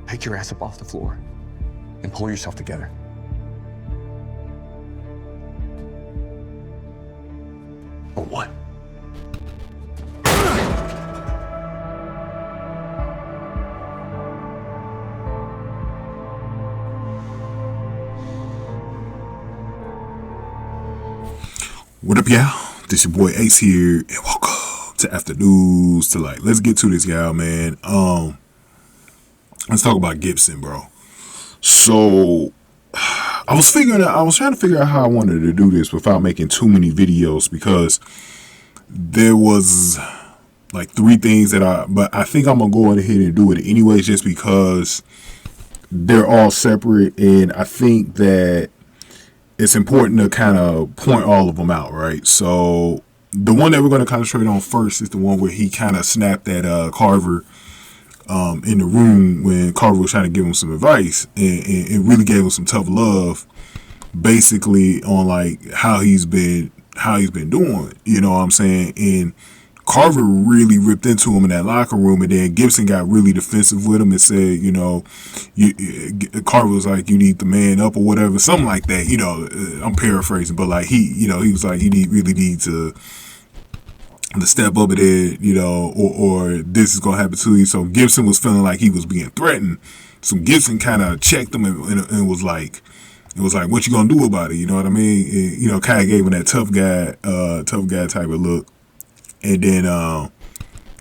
Pick your ass up off the floor and pull yourself together. Or what? What up, y'all? This your boy Ace here, and welcome to Afternoons to Light. Let's get to this, y'all, man. Let's talk about Gibson, bro. So, I was trying to figure out how I wanted to do this without making too many videos, because there was like 3 things but I think I'm gonna go ahead and do it anyways, just because they're all separate, and I think that it's important to kind of point all of them out, right? So the one that we're going to concentrate on first is the one where he kind of snapped at Carver in the room when Carver was trying to give him some advice, and really gave him some tough love, basically on like how he's been doing, you know what I'm saying? And Carver really ripped into him in that locker room, and then Gibson got really defensive with him and said, you know, Carver was like, you need to man up or whatever, something like that, you know. I'm paraphrasing, but like he was like, you really need to step up at it, you know, or this is gonna happen to you. So Gibson was feeling like he was being threatened. So Gibson kind of checked him and was like, what you gonna do about it? You know what I mean? And, you know, kind of gave him that tough guy type of look. And then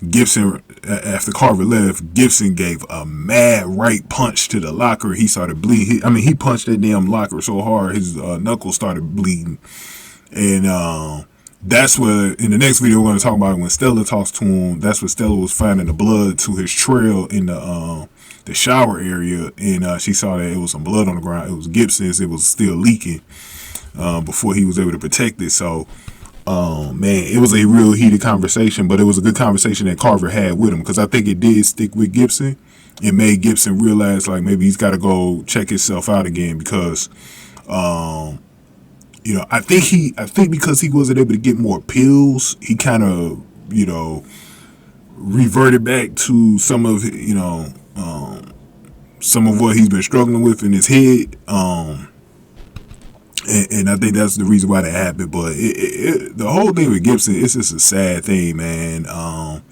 Gibson, after Carver left, Gibson gave a mad right punch to the locker. He started bleeding. He punched that damn locker so hard his knuckles started bleeding. And that's where, in the next video, we're going to talk about when Stella talks to him. That's when Stella was finding the blood to his trail in the shower area. And she saw that it was some blood on the ground. It was Gibson's. It was still leaking before he was able to protect it. So, man, it was a real heated conversation, but it was a good conversation that Carver had with him, because I think it did stick with Gibson. It made Gibson realize like maybe he's got to go check himself out again, because, you know, I think because he wasn't able to get more pills, he kind of, you know, reverted back to some of, you know, some of what he's been struggling with in his head. And I think that's the reason why that happened. But the whole thing with Gibson, it's just a sad thing, man. I'll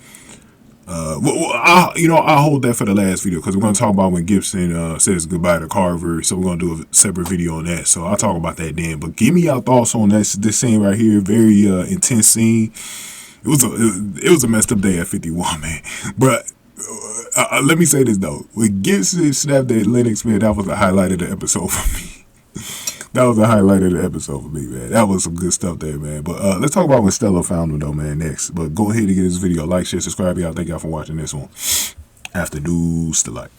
hold that for the last video, because we're going to talk about when Gibson says goodbye to Carver. So we're going to do a separate video on that. So I'll talk about that then. But give me your thoughts on this scene right here. Very intense scene. It was a messed up day at 51, man. But let me say this, though. When Gibson snapped at Lennox, man, that was the highlight of the episode for me. That was the highlight of the episode for me, man. That was some good stuff there, man. But let's talk about when Stella found him, though, man, next. But go ahead and get this video. Like, share, subscribe, y'all. Thank y'all for watching this one. Afternoons to Light.